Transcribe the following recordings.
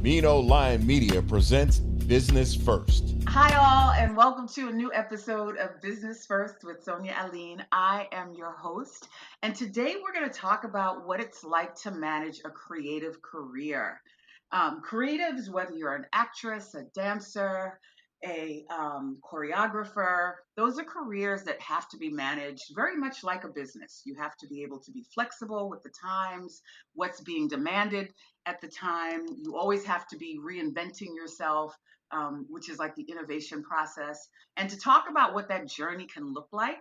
Mino Lion Media presents Business First. Hi, all, and welcome to a new episode of Business First with Sonia Aline. I am your host, and today we're going to talk about what it's like to manage a creative career. Creatives, whether you're an actress, a dancer, a choreographer, those are careers that have to be managed very much like a business. You have to be able to be flexible with the times, what's being demanded at the time. You always have to be reinventing yourself, which is like the innovation process. And to talk about what that journey can look like,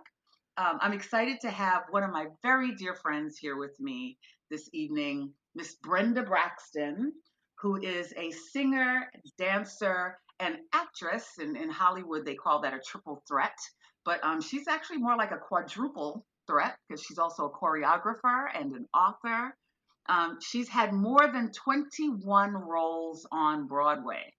I'm excited to have one of my very dear friends here with me this evening, Miss Brenda Braxton, who is a singer, dancer, and actress. In Hollywood, they call that a triple threat. But she's actually more like a quadruple threat because she's also a choreographer and an author. She's had more than 21 roles on Broadway,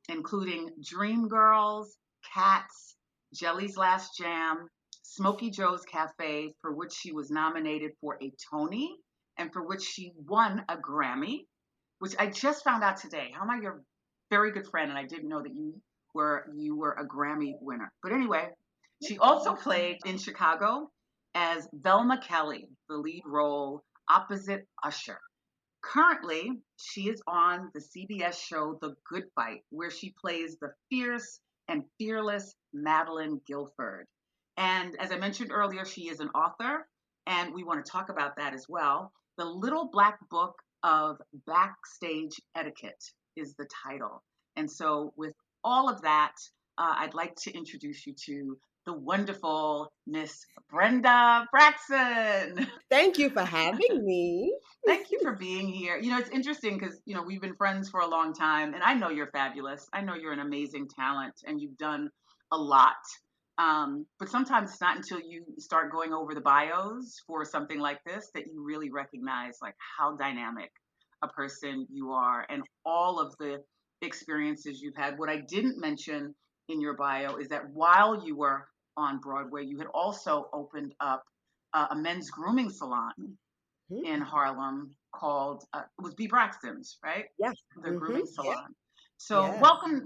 including Dreamgirls, Cats, Jelly's Last Jam, Smokey Joe's Cafe, for which she was nominated for a Tony and for which she won a Grammy, which I just found out today. How am I your very good friend and I didn't know that you were a Grammy winner. But anyway, she also played in Chicago as Velma Kelly, the lead role opposite Usher. Currently, she is on the CBS show The Good Fight, where she plays the fierce and fearless Madeline Guilford. And as I mentioned earlier, she is an author, and we want to talk about that as well. The Little Black Book of Backstage Etiquette is the title. And so, with all of that, I'd like to introduce you to the wonderful Miss Brenda Braxton. Thank you for having me. Thank you for being here. You know, it's interesting because, we've been friends for a long time and I know you're fabulous. I know you're an amazing talent and you've done a lot. But sometimes it's not until you start going over the bios for something like this that you really recognize like how dynamic a person you are and all of the experiences you've had. What I didn't mention in your bio is that while you were on Broadway, you had also opened up a men's grooming salon in Harlem called it was B. Braxton's, right? Yeah. The grooming salon. So Yeah.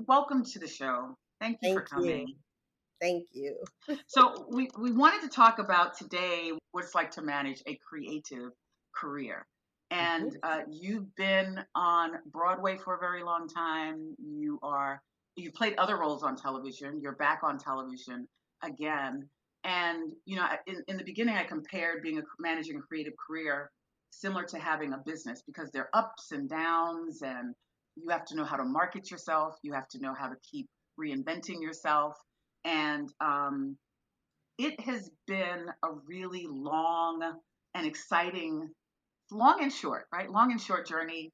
welcome to the show. Thank you for coming. Thank you. So we wanted to talk about today what it's like to manage a creative career. And you've been on Broadway for a very long time. You've played other roles on television. You're back on television again. And in the beginning, I compared managing a creative career similar to having a business because there are ups and downs, and you have to know how to market yourself. You have to know how to keep reinventing yourself. And it has been a really long and exciting, long and short, right? Long and short journey,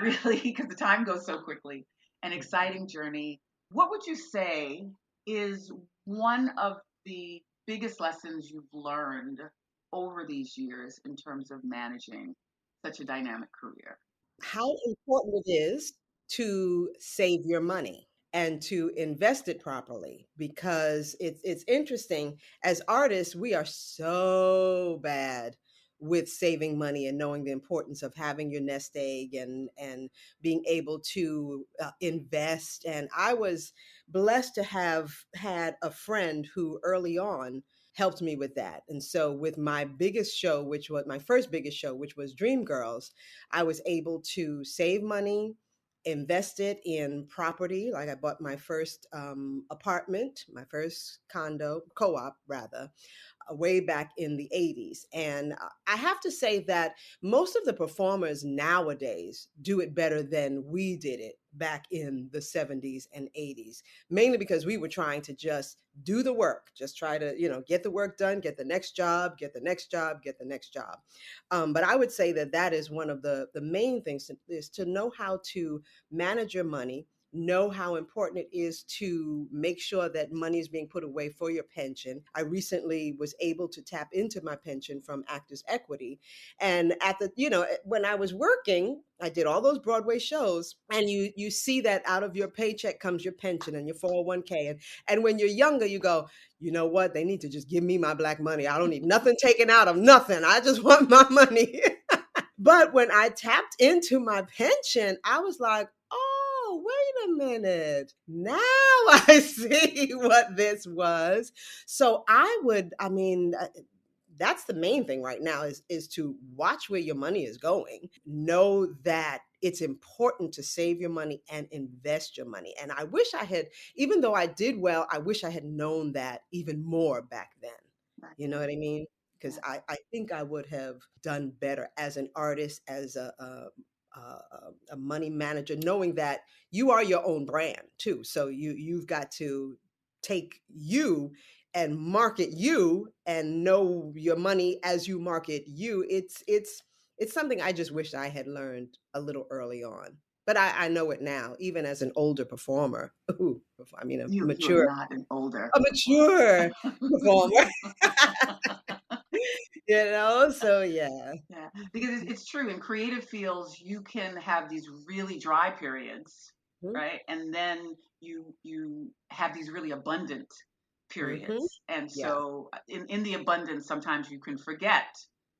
really, because the time goes so quickly. An exciting journey. What would you say is one of the biggest lessons you've learned over these years in terms of managing such a dynamic career? How important it is to save your money and to invest it properly, because it's interesting. As artists, we are so bad with saving money and knowing the importance of having your nest egg and being able to invest. And I was blessed to have had a friend who early on helped me with that. And so with my biggest show, which was my first biggest show, which was Dreamgirls, I was able to save money, invest it in property. Like I bought my first apartment, my first condo, co-op rather, way back in the 80s. And I have to say that most of the performers nowadays do it better than we did it back in the 70s and 80s, mainly because we were trying to just do the work, just try to, get the work done, get the next job, get the next job, get the next job. But I would say that that is one of the main things, is to know how to manage your money, know how important it is to make sure that money is being put away for your pension. I recently was able to tap into my pension from Actors Equity. And when I was working, I did all those Broadway shows, and you see that out of your paycheck comes your pension and your 401k. And when you're younger, you go, you know what? They need to just give me my black money. I don't need nothing taken out of nothing. I just want my money. But when I tapped into my pension, I was like, oh, wait a minute. Now I see what this was. So that's the main thing right now is to watch where your money is going. Know that it's important to save your money and invest your money. And I wish I had, even though I did well, I wish I had known that even more back then. Back You know then. what I mean? Because Yes. I think I would have done better as an artist, as a money manager, knowing that you are your own brand too. So you've got to take you and market you and know your money as you market you. It's something I just wish I had learned a little early on. But I know it now, even as an older performer. Ooh, I mean, You are not an older a mature performer. So yeah. Yeah, because it's true. In creative fields, you can have these really dry periods, Mhm, right? And then you have these really abundant mhm. periods. And Yeah, so in the abundance, sometimes you can forget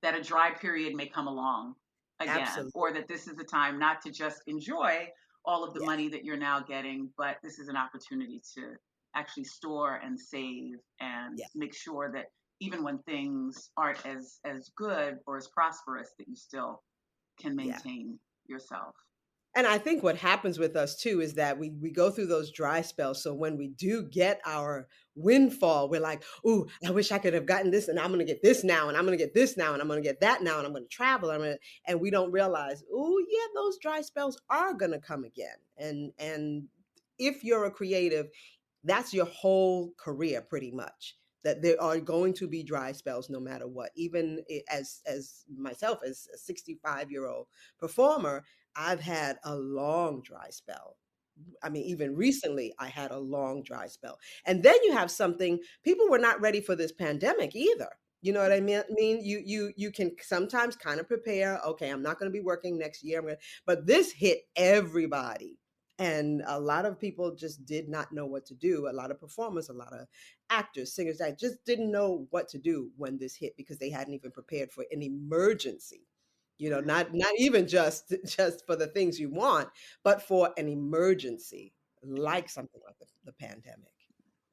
that a dry period may come along again, or that absolutely. this is the time not to just enjoy all of the Yeah, money that you're now getting, but this is an opportunity to actually store and save and yeah, make sure that even when things aren't as good or as prosperous, that you still can yeah. maintain yourself. And I think what happens with us too is that we go through those dry spells. So when we do get our windfall, we're like, "Ooh, I wish I could have gotten this, and I'm going to get this now, and I'm going to get this now, and I'm going to get that now, and I'm going to travel." And we don't realize, "Oh, yeah, those dry spells are going to come again." And if you're a creative, that's your whole career pretty much. That there are going to be dry spells no matter what. Even as myself, as a 65-year-old performer, I've had a long dry spell. I mean, even recently, I had a long dry spell. And then you have something, people were not ready for this pandemic either. You know what I mean? You can sometimes kind of prepare, okay, I'm not going to be working next year. But this hit everybody. And a lot of people just did not know what to do. A lot of performers, a lot of actors, singers that just didn't know what to do when this hit because they hadn't even prepared for an emergency. Right. Not even just for the things you want, but for an emergency, like something like the pandemic.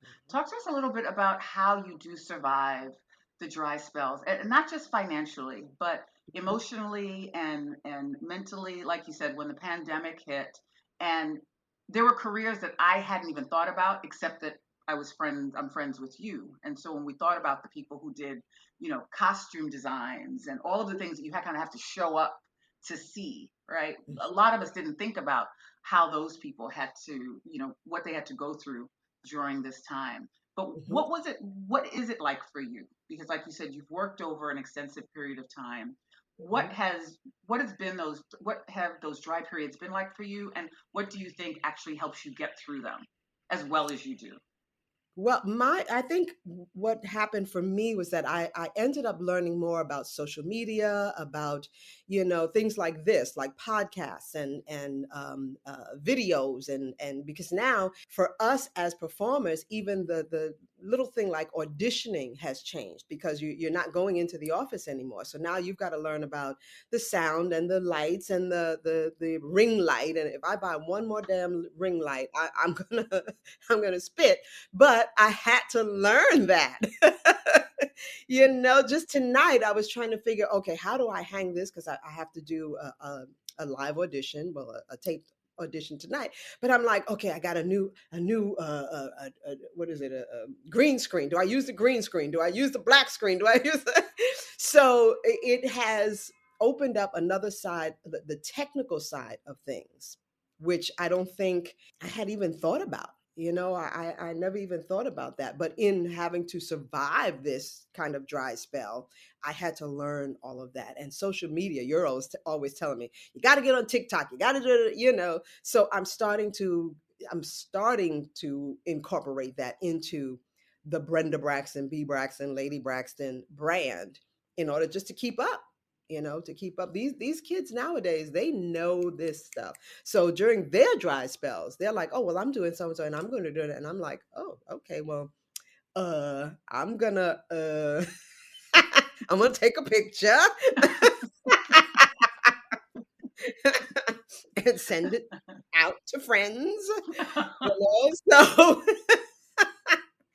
Mhm, Talk to us a little bit about how you do survive the dry spells, and not just financially, but emotionally and mentally. Like you said, when the pandemic hit, and there were careers that I hadn't even thought about, except that I'm friends with you, and so when we thought about the people who did, costume designs and all of the things that you kind of have to show up to see, right? A lot of us didn't think about how those people had to, what they had to go through during this time. But mhm, what is it like for you? Because like you said, you've worked over an extensive period of time. mhm. What have those dry periods been like for you, and what do you think actually helps you get through them as well as you do? Well, I think what happened for me was that I ended up learning more about social media, about things like this, like podcasts and videos, and because now for us as performers, even the little thing like auditioning has changed because you're not going into the office anymore. So now you've got to learn about the sound and the lights and the ring light. And if I buy one more damn ring light, I'm gonna I'm gonna spit, but I had to learn that. Just tonight I was trying to figure, okay, how do I hang this? Because I have to do a live audition, well, a taped audition tonight. But I'm like, okay, I got a new what is it? A green screen. Do I use the green screen? Do I use the black screen? Do I use the so it has opened up another side, the technical side of things, which I don't think I had even thought about. I never even thought about that. But in having to survive this kind of dry spell, I had to learn all of that. And social media, you're always telling me, you got to get on TikTok, you got to do it. So I'm starting to incorporate that into the Brenda Braxton, B Braxton, Lady Braxton brand in order just to keep up. To keep up. These kids nowadays, they know this stuff. So during their dry spells, they're like, "Oh, well, I'm doing so and so, and I'm going to do it." And I'm like, "Oh, okay. Well, I'm gonna, I'm gonna take a picture and send it out to friends, so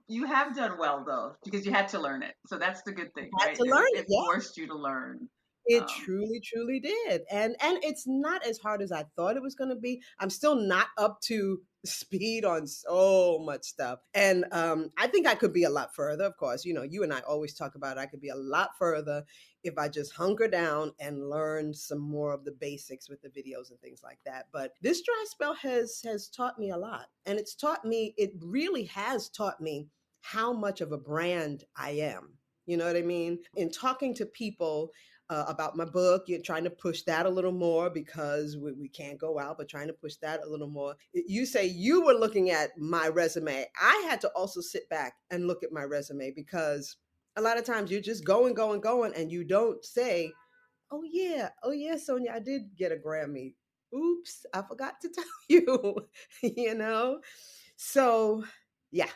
You have done well though, because you had to learn it. So that's the good thing, had right? to learn it. It Yeah. forced you to learn. It Um, truly, truly did. And it's not as hard as I thought it was going to be. I'm still not up to speed on so much stuff. And I think I could be a lot further. Of course, you and I always talk about I could be a lot further if I just hunker down and learn some more of the basics with the videos and things like that. But this dry spell has taught me a lot. And it really has taught me how much of a brand I am. You know what I mean? In talking to people about my book. You're trying to push that a little more because we can't go out, but trying to push that a little more. You say you were looking at my resume. I had to also sit back and look at my resume because a lot of times you're just going, going, going, and you don't say, oh yeah, Sonia, I did get a Grammy. Oops, I forgot to tell you, you know? So, yeah.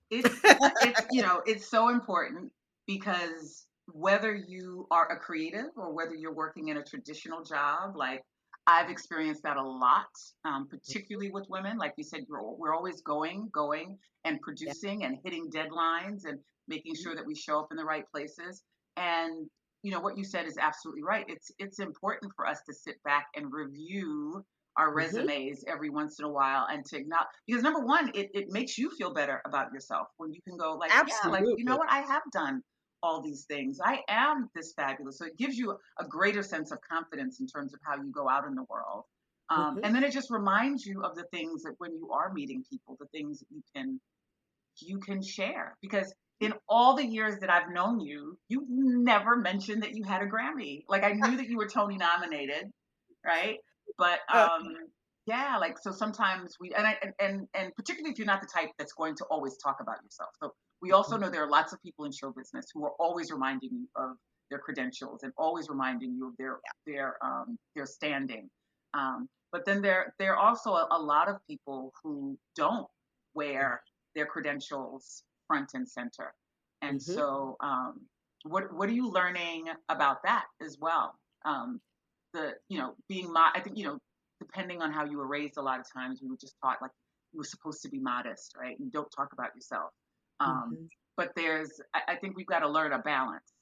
it's so important because whether you are a creative or whether you're working in a traditional job, like I've experienced that a lot, particularly with women. Like you said, we're always going and Yeah. producing and hitting deadlines and making sure that we show up in the right places. And what you said is absolutely right. It's important for us to sit back and review our Hmm. resumes every once in a while and to acknowledge, because number one, it makes you feel better about yourself when you can go like, yeah, like, you know Absolutely. what, I have done all these things, I am this fabulous. So it gives you a greater sense of confidence in terms of how you go out in the world. Hmm. And then it just reminds you of the things that when you are meeting people, the things that you can share, because in all the years that I've known you, you never mentioned that you had a Grammy. Like I knew that you were Tony nominated, right? But Uh, yeah, like so sometimes we and particularly if you're not the type that's going to always talk about yourself. So we also know there are lots of people in show business who are always reminding you of their credentials and always reminding you of their standing. But then there are also a lot of people who don't wear their credentials front and center. And mhm. so, what are you learning about that as well? Being I think depending on how you were raised, a lot of times we were just taught like you were supposed to be modest, right? And don't talk about yourself. Um, Mhm. but I think we've got to learn a balance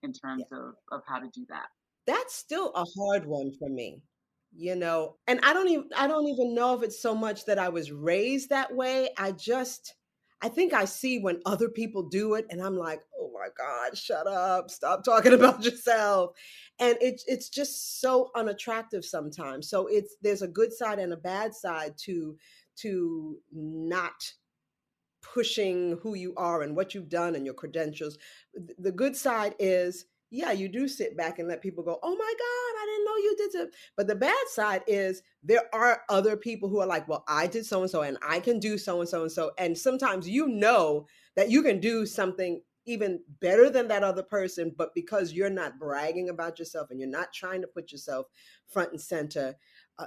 in Yeah. terms of how to do that. That's still a hard one for me. And I don't even know if it's so much that I was raised that way. I think I see when other people do it and I'm like, "Oh my God, shut up. Stop talking about yourself." And it's just so unattractive sometimes. So there's a good side and a bad side to not pushing who you are and what you've done and your credentials. The good side is, yeah, you do sit back and let people go, oh my God, I didn't know you did it. But the bad side is there are other people who are like, well, I did so and so and I can do so and so and so. And sometimes that you can do something even better than that other person, but because you're not bragging about yourself and you're not trying to put yourself front and center,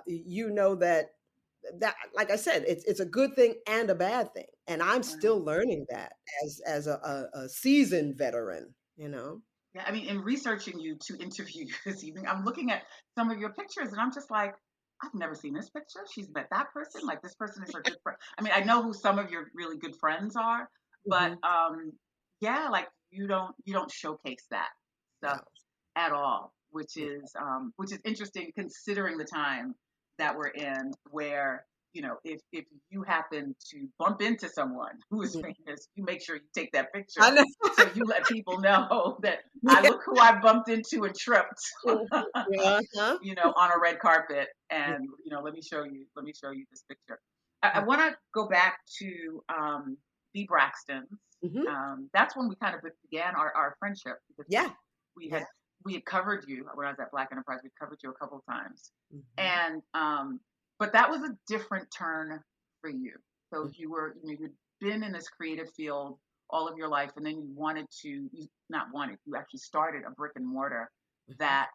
you know that like I said, it's a good thing and a bad thing. And I'm Right. still learning that as a seasoned veteran. Yeah, I mean, in researching you to interview you this evening, I'm looking at some of your pictures and I'm just like, I've never seen this picture. She's met that person. Like this person is her good friend. I mean, I know who some of your really good friends are, but Mhm. yeah, like you don't showcase that stuff No. at all, which No. is interesting considering the time that we're in, where if you happen to bump into someone who is Mhm. famous, you make sure you take that I picture know. so you let people know that I Yeah. look who I bumped into and tripped, Mhm. Yeah. Huh? on a red carpet, and let me show you this picture. I Yeah. want to go back to B. Braxton's. Mhm. That's when we kind of began our friendship, because we Yeah. we had Yeah. we had covered you when I was at Black Enterprise. We covered you a couple of times, Mhm. and but that was a different turn for you. So Mhm. you'd been in this creative field all of your life, and then you not wanted, you actually started a brick and mortar Mhm. that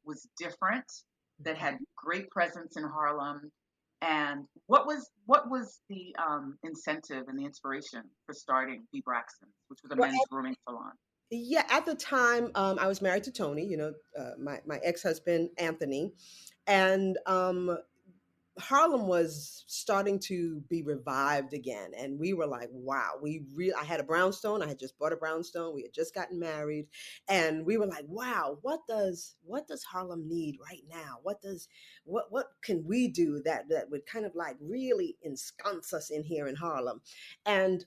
was different, that Mhm. had great presence in Harlem. And what was the incentive and the inspiration for starting B. Braxton's, which was a Well, men's grooming salon? yeah, at the time, I was married to Tony, my ex-husband, Anthony. And Harlem was starting to be revived again, and we were like, "Wow!" I had a brownstone. I had just bought a brownstone. We had just gotten married, and we were like, "Wow! What does Harlem need right now? What can we do that would kind of like really ensconce us in here in Harlem?" And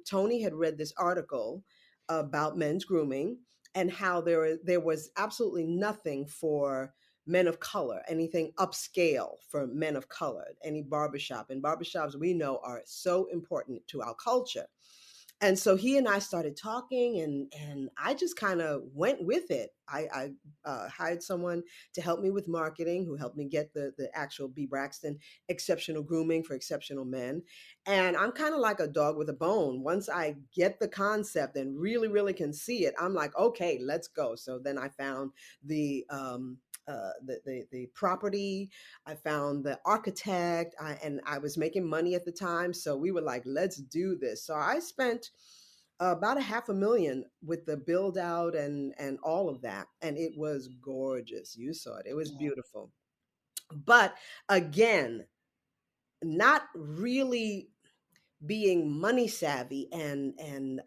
Tony had read this article about men's grooming and how there was absolutely nothing for men of color, anything upscale for men of color, any barbershop. And barbershops we know are so important to our culture. And so he and I started talking, and I just kind of went with it. I hired someone to help me with marketing, who helped me get the actual B. Braxton exceptional grooming for exceptional men. And I'm kind of like a dog with a bone. Once I get the concept and really, really can see it, I'm like, okay, let's go. So then I found the property. I found the architect, and I was making money at the time. So we were like, let's do this. So I spent about a half a million with the build out and all of that. And it was gorgeous. You saw it. It was Yeah. beautiful. But again, not really being money savvy and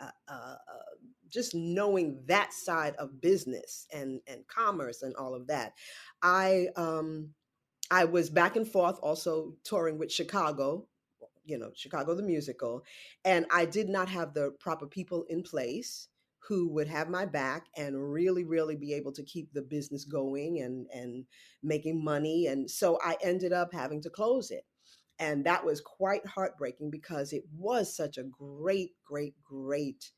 just knowing that side of business and commerce and all of that. I um i was back and forth also touring with Chicago, Chicago the musical, and I did not have the proper people in place who would have my back and really really be able to keep the business going and making money. And so I ended up having to close it, and that was quite heartbreaking because it was such a great, great, great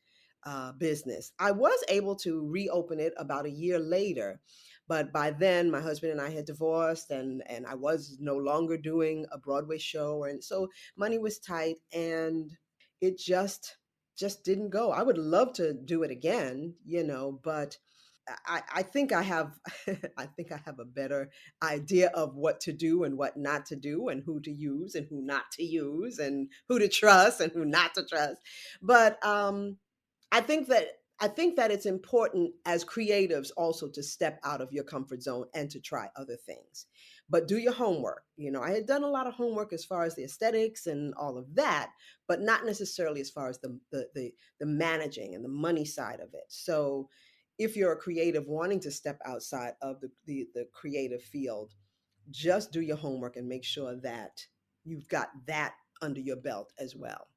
business. I was able to reopen it about a year later, but by then my husband and I had divorced, and I was no longer doing a Broadway show, and so money was tight, and it just didn't go. I would love to do it again, but I think I have I think I have a better idea of what to do and what not to do and who to use and who not to use and who to trust and who not to trust. But I think that I think that it's important as creatives also to step out of your comfort zone and to try other things. But do your homework. I had done a lot of homework as far as the aesthetics and all of that, but not necessarily as far as the managing and the money side of it. So if you're a creative wanting to step outside of the creative field, just do your homework and make sure that you've got that under your belt as well.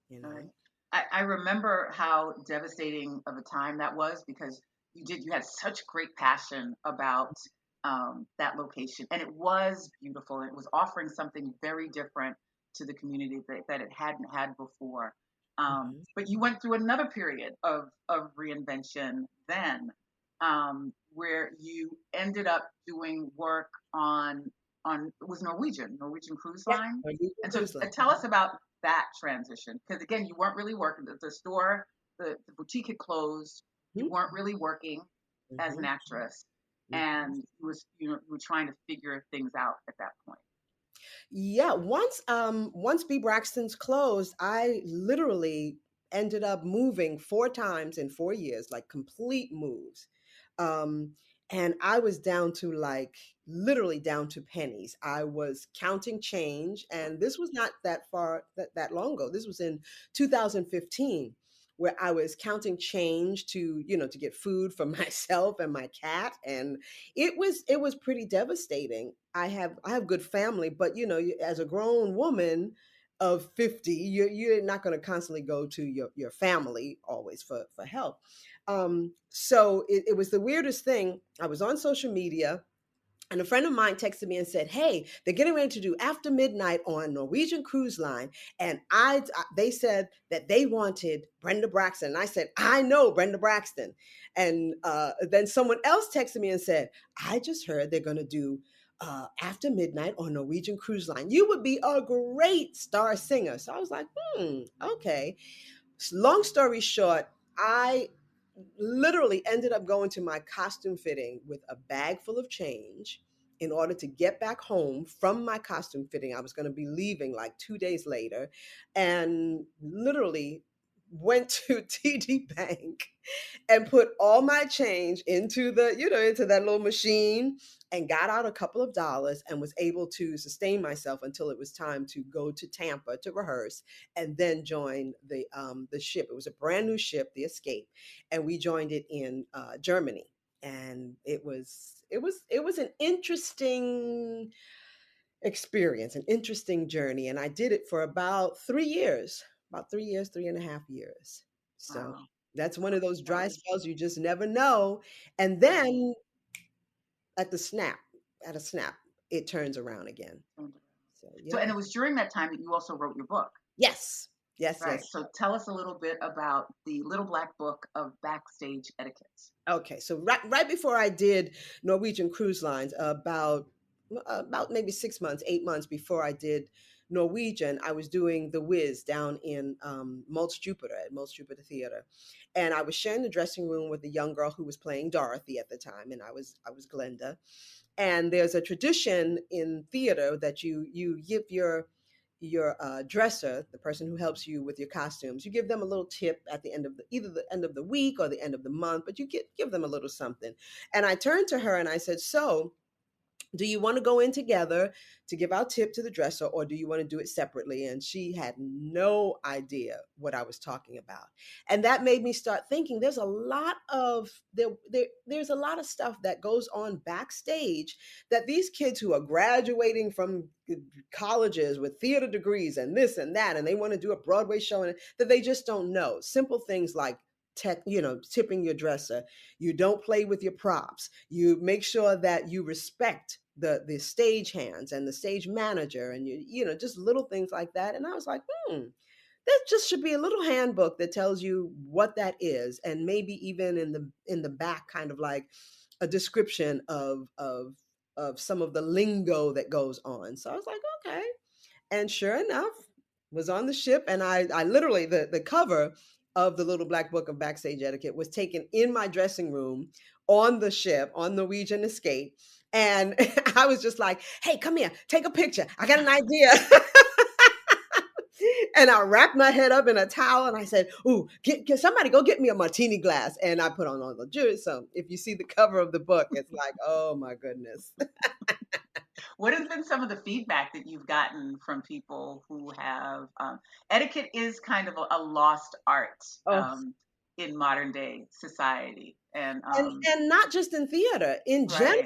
You Right. know. I remember how devastating of a time that was because you had such great passion about that location, and it was beautiful. And it was offering something very different to the community that it hadn't had before. Mhm. But you went through another period of reinvention then, where you ended up doing work on it was Norwegian Cruise Yeah, Line. Norwegian And so Cruise Line. tell us about that transition, because again, you weren't really working. The store, the boutique had closed. You Mhm, weren't really working as an mhm, actress, mhm. and you were trying to figure things out at that point. Yeah, once B Braxton's closed, I literally ended up moving 4 times in 4 years, like complete moves. Um, and I was down to like literally down to pennies. I was counting change, and this was not that long ago. This was in 2015, where I was counting change to get food for myself and my cat, and it was pretty devastating. I have good family, but as a grown woman of 50, you're not going to constantly go to your family always for help. So it was the weirdest thing. I was on social media, and a friend of mine texted me and said, "Hey, they're getting ready to do After Midnight on Norwegian Cruise Line, and they said that they wanted Brenda Braxton." And I said, "I know Brenda Braxton." And then someone else texted me and said, "I just heard they're going to do After Midnight on Norwegian Cruise Line. You would be a great star singer." So I was like, okay. Long story short, I literally ended up going to my costume fitting with a bag full of change in order to get back home from my costume fitting. I was going to be leaving like 2 days later, and literally went to TD Bank and put all my change into into that little machine and got out a couple of dollars and was able to sustain myself until it was time to go to Tampa to rehearse and then join the ship. It was a brand new ship, the Escape, and we joined it in Germany. And it was an interesting experience, an interesting journey. And I did it for about 3 years, 3.5 years. So Wow. that's one of those That dry is spells you just never know. And right. then at the snap, at a snap, it turns around again. So So, yeah. and it was during that time that you also wrote your book, Yes. Yes, right? yes. So tell us a little bit about the Little Black Book of Backstage Etiquette. Okay, so right before I did Norwegian Cruise Lines, about maybe 6 months, 8 months before I did Norwegian, I was doing The Wiz down in Mulch Jupiter at Mulch Jupiter Theater, and I was sharing the dressing room with a young girl who was playing Dorothy at the time, and I was Glenda. And there's a tradition in theater that you give your dresser, the person who helps you with your costumes, you give them a little tip at the end of either the end of the week or the end of the month, but you give them a little something. And I turned to her and I said, so do you want to go in together to give our tip to the dresser, or do you want to do it separately? And she had no idea what I was talking about. And that made me start thinking there's a lot of stuff that goes on backstage that these kids who are graduating from colleges with theater degrees and this and that, and they want to do a Broadway show, and that they just don't know simple things like tipping your dresser. You don't play with your props. You make sure that you respect the stage hands and the stage manager, and just little things like that. And I was like, there just should be a little handbook that tells you what that is, and maybe even in the back, kind of like a description of some of the lingo that goes on. So I was like, okay. And sure enough, was on the ship, and I literally, the cover of the Little Black Book of Backstage Etiquette was taken in my dressing room on the ship on Norwegian Escape. And I was just like, hey, come here, take a picture. I got an idea. And I wrapped my head up in a towel and I said, ooh, get somebody go get me a martini glass. And I put on all the jewelry. So if you see the cover of the book, it's like, oh my goodness. What has been some of the feedback that you've gotten from people who have etiquette is kind of a lost art Oh, in modern day society, and and not just in theater, right,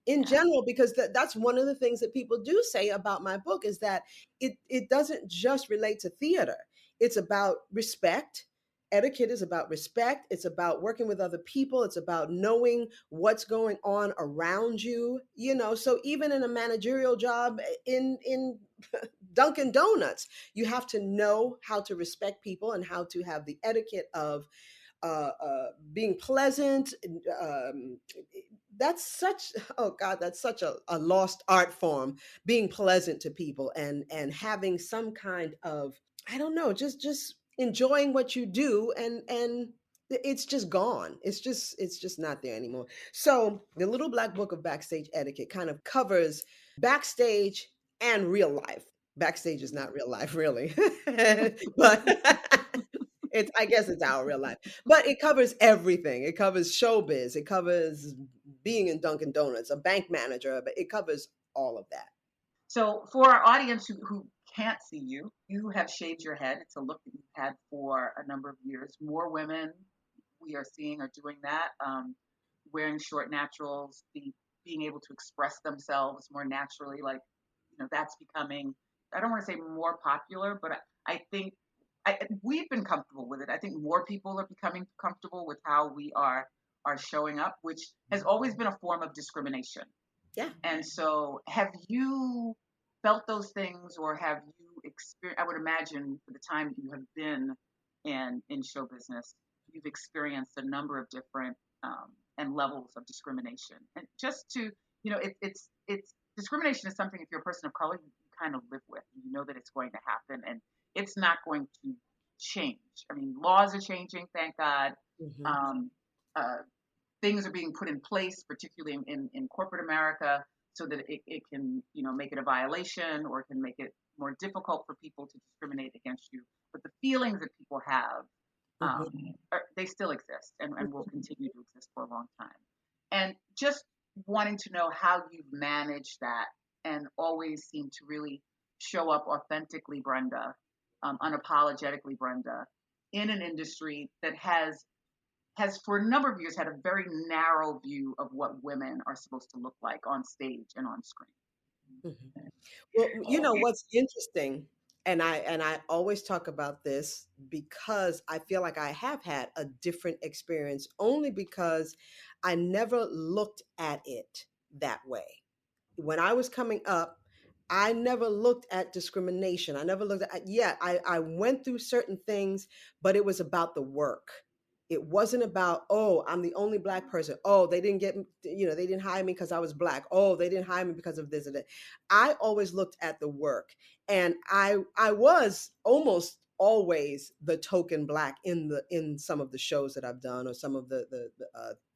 in yeah, general, because that's one of the things that people do say about my book is that it doesn't just relate to theater. It's about respect. Etiquette is about respect. It's about working with other people. It's about knowing what's going on around you. So even in a managerial job in Dunkin' Donuts, you have to know how to respect people and how to have the etiquette of being pleasant. Um, that's such oh God, that's such a lost art form. Being pleasant to people and having some kind of, I don't know, just enjoying what you do, and it's just gone. It's just not there anymore. So the Little Black Book of Backstage Etiquette kind of covers backstage and real life. Backstage is not real life, really, but I guess it's our real life, but it covers everything. It covers showbiz. It covers being in Dunkin' Donuts, a bank manager, but it covers all of that. So for our audience who can't see you, you have shaved your head. It's a look that you've had for a number of years. More women we are seeing are doing that, wearing short naturals, being able to express themselves more naturally. Like, that's becoming, I don't want to say more popular, but I think we've been comfortable with it. I think more people are becoming comfortable with how we are showing up, which has always been a form of discrimination. Yeah. And so, have you felt those things, or have you experienced? I would imagine for the time that you have been in show business, you've experienced a number of different and levels of discrimination. And just to, it's discrimination is something, if you're a person of color, you kind of live with. You know that it's going to happen, and it's not going to change. I mean, laws are changing, thank God. Hmm. Um, uh, Things are being put in place, particularly in corporate America, so that it can, make it a violation, or it can make it more difficult for people to discriminate against you. But the feelings that people have They still exist and will continue to exist for a long time. And just wanting to know how you've managed that and always seem to really show up authentically, Brenda, unapologetically, Brenda, in an industry that has for a number of years had a very narrow view of what women are supposed to look like on stage and on screen. Mhm. Well, you know what's interesting, and I always talk about this because I feel like I have had a different experience only because I never looked at it that way. When I was coming up, I never looked at discrimination. I never looked at, yeah, I went through certain things, but it was about the work. It wasn't about, oh, I'm the only Black person. Oh, they didn't get, they didn't hire me because I was Black. Oh, they didn't hire me because of this and that. I always looked at the work. And I was almost always the token Black in some of the shows that I've done or some of the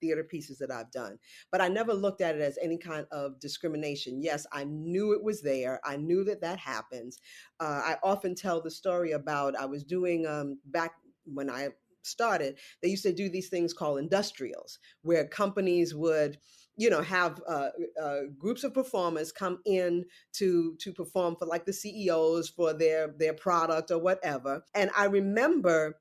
theater pieces that I've done, but I never looked at it as any kind of discrimination. Yes, I knew it was there. I knew that that happens. I often tell the story about I was doing back when I started, they used to do these things called industrials, where companies would have groups of performers come in to perform for like the CEOs for their product or whatever. And I remember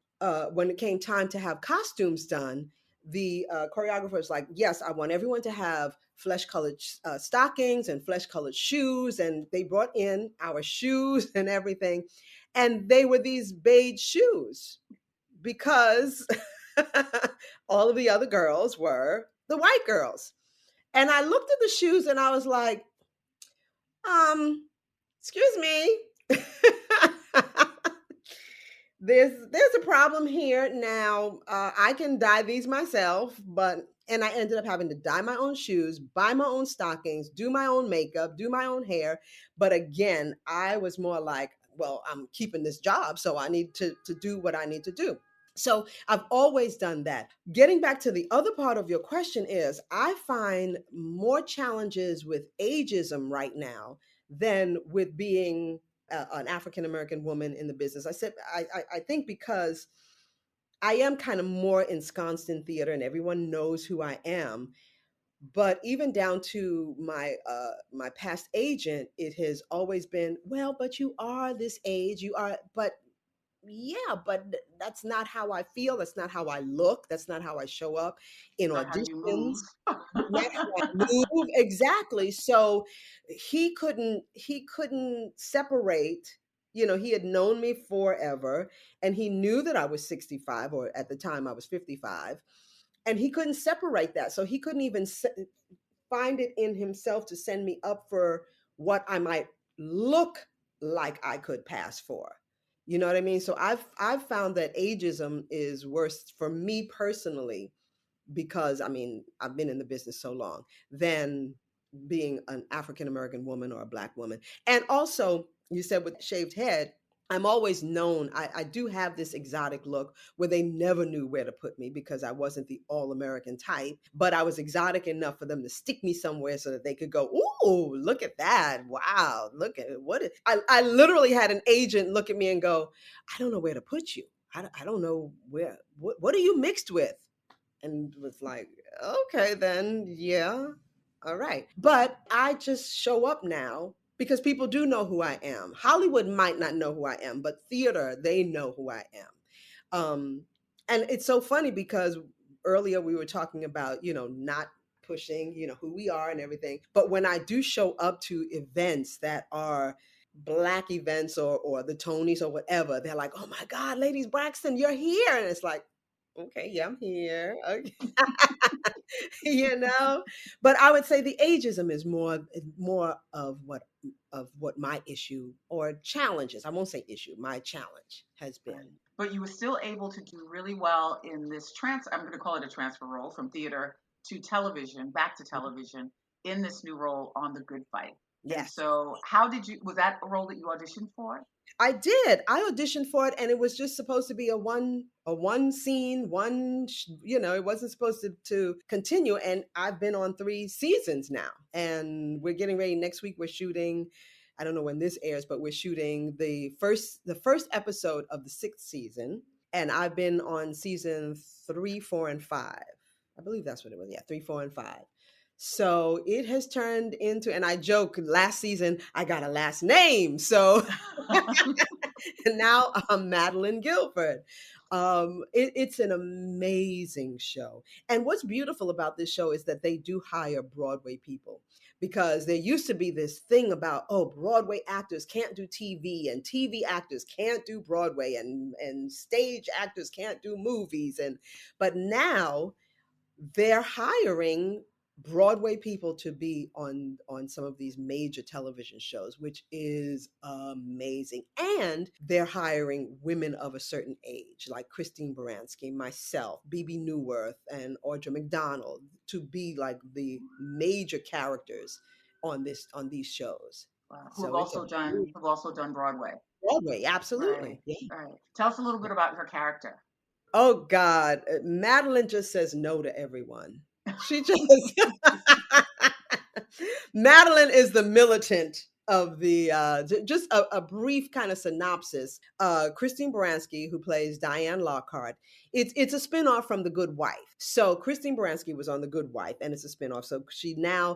when it came time to have costumes done, the choreographer was like, yes, I want everyone to have flesh colored stockings and flesh colored shoes. And they brought in our shoes and everything. And they were these beige shoes because all of the other girls were the white girls. And I looked at the shoes and I was like, excuse me. There's a problem here now. I can dye these myself, but and I ended up having to dye my own shoes, buy my own stockings, do my own makeup, do my own hair. But again, I was more like, well, I'm keeping this job, so I need to do what I need to do. So I've always done that. Getting back to the other part of your question is, I find more challenges with ageism right now than with being an African American woman in the business. I think because I am kind of more ensconced in theater and everyone knows who I am. But even down to my past agent, it has always been, well, but you are this age, you are, but yeah, but that's not how I feel. That's not how I look. That's not how I show up in Not how you move. auditions. Not how I move. Exactly. So he couldn't separate. He had known me forever and he knew that I was 65, or at the time I was 55, and he couldn't separate that. So he couldn't even find it in himself to send me up for what I might look like I could pass for. You know what I mean? So I've found that ageism is worse for me personally, because I mean, I've been in the business so long, than being an African American woman or a Black woman. And also, you said with shaved head, I'm always known. I do have this exotic look where they never knew where to put me because I wasn't the all American type, but I was exotic enough for them to stick me somewhere so that they could go, "Ooh, look at that. Wow, look at it. I literally had an agent look at me and go, I don't know where to put you. I don't know what are you mixed with? And was like, okay, then, yeah, all right. But I just show up now because people do know who I am. Hollywood might not know who I am, but theater, they know who I am. And it's so funny because earlier we were talking about, not pushing, who we are and everything. But when I do show up to events that are Black events or the Tonys or whatever, they're like, oh my God, Ladies Braxton, you're here. And it's like, okay, yeah, I'm here. Okay. you know, but I would say the ageism is more of what my issue or challenges. I won't say issue. My challenge has been. Right. But you were still able to do really well in this I'm going to call it a transfer role from theater to television, back to television, in this new role on The Good Fight. And Yes. so, was that a role that you auditioned for? I did. I auditioned for it, and it was just supposed to be a one scene, it wasn't supposed to continue. And I've been on 3 seasons now, and we're getting ready. Next week, we're shooting. I don't know when this airs, but we're shooting the first episode of the 6th season. And I've been on season 3, 4, and 5. I believe that's what it was. Yeah, 3, 4, and 5. So it has turned into, and I joke, last season I got a last name. So and now I'm Madeline Guilford. It's an amazing show. And what's beautiful about this show is that they do hire Broadway people, because there used to be this thing about, oh, Broadway actors can't do TV, and TV actors can't do Broadway, and stage actors can't do movies. But now they're hiring Broadway people to be on some of these major television shows, which is amazing. And they're hiring women of a certain age, like Christine Baranski, myself, BB Newworth, and Audra McDonald, to be like the major characters on these shows. Wow. So it's Who've also done Broadway. Broadway, Right. absolutely. Yeah. Right. Tell us a little bit about her character. Oh God, Madeline just says no to everyone. She just Madeline is the militant of the just a brief kind of synopsis. Christine Baranski, who plays Diane Lockhart, it's a spinoff from The Good Wife. So Christine Baranski was on The Good Wife, and it's a spinoff. So she now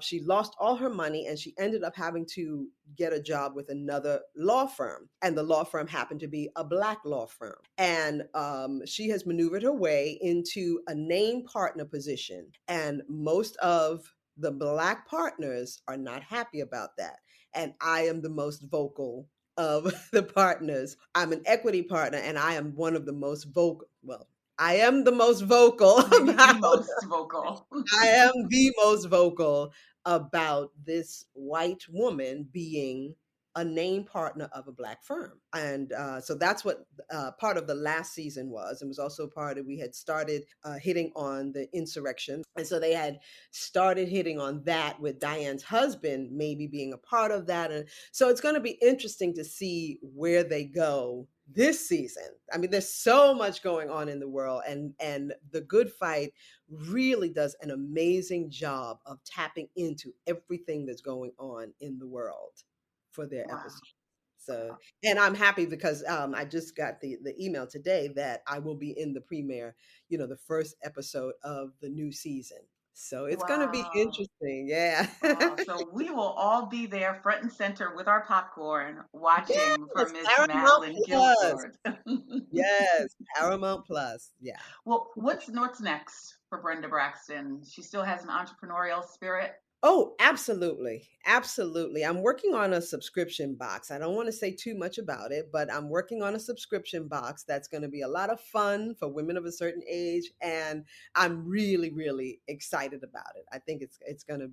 she lost all her money, and she ended up having to get a job with another law firm, and the law firm happened to be a Black law firm. And she has maneuvered her way into a named partner position, and most of the Black partners are not happy about that. And I am the most vocal of the partners. I'm an equity partner, and I am one of the most vocal. Well, I am the most vocal Maybe about. the most vocal. I am the most vocal about this white woman being a named partner of a Black firm. And so that's what part of the last season was. It was also part of, we had started hitting on the insurrection. And so they had started hitting on that, with Diane's husband maybe being a part of that. And so it's going to be interesting to see where they go this season. I mean, there's so much going on in the world, and The Good Fight really does an amazing job of tapping into everything that's going on in the world for their Wow. episode. So, and I'm happy because I just got the email today that I will be in the premiere, the first episode of the new season. So it's going to be interesting. Yeah. Wow. So we will all be there front and center with our popcorn watching for Yes, Miss Paramount Madeline Plus. Guilford. Yes, Paramount Plus. Yeah. Well, what's next for Brenda Braxton? She still has an entrepreneurial spirit. Oh, absolutely. Absolutely. I'm working on a subscription box. I don't want to say too much about it, but I'm working on a subscription box that's going to be a lot of fun for women of a certain age, and I'm really, really excited about it. I think it's going to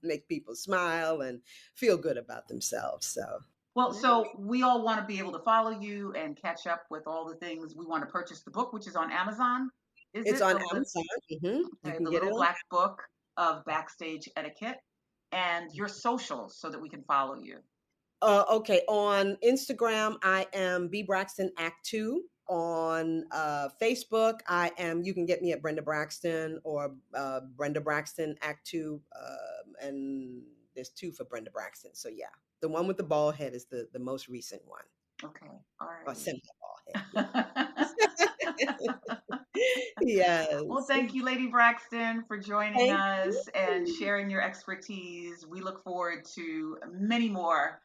make people smile and feel good about themselves. So, Well, so we all want to be able to follow you and catch up with all the things. We want to purchase the book, which is on Amazon. It's on Amazon. You Okay, can the get it little on. black book of backstage etiquette, and your socials so that we can follow you. Okay, on Instagram, I am B Braxton Act 2. On Facebook, you can get me at Brenda Braxton or Brenda Braxton Act 2. And there's 2 for Brenda Braxton. So yeah, the one with the bald head is the most recent one. Okay, all Or right. simple bald head. Yes. Well, thank you, Lady Braxton, for joining us and sharing your expertise. We look forward to many more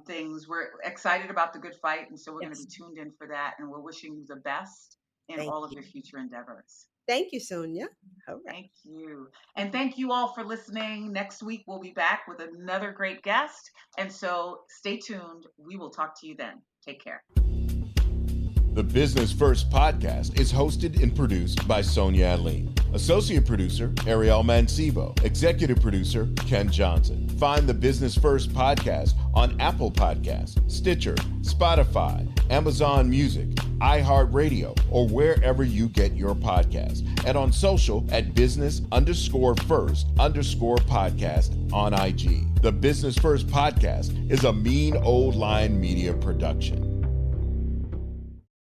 things. We're excited about The Good Fight, and so we're going to be tuned in for that. And we're wishing you the best in all of your future endeavors. Thank you, Sonia. All right. Thank you. And thank you all for listening. Next week, we'll be back with another great guest. And so stay tuned. We will talk to you then. Take care. The Business First podcast is hosted and produced by Sonia Aline. Associate producer, Ariel Mancivo. Executive producer, Ken Johnson. Find the Business First podcast on Apple Podcasts, Stitcher, Spotify, Amazon Music, iHeartRadio, or wherever you get your podcasts. And on social at business_first_podcast on IG. The Business First podcast is a Mean Old Line Media production.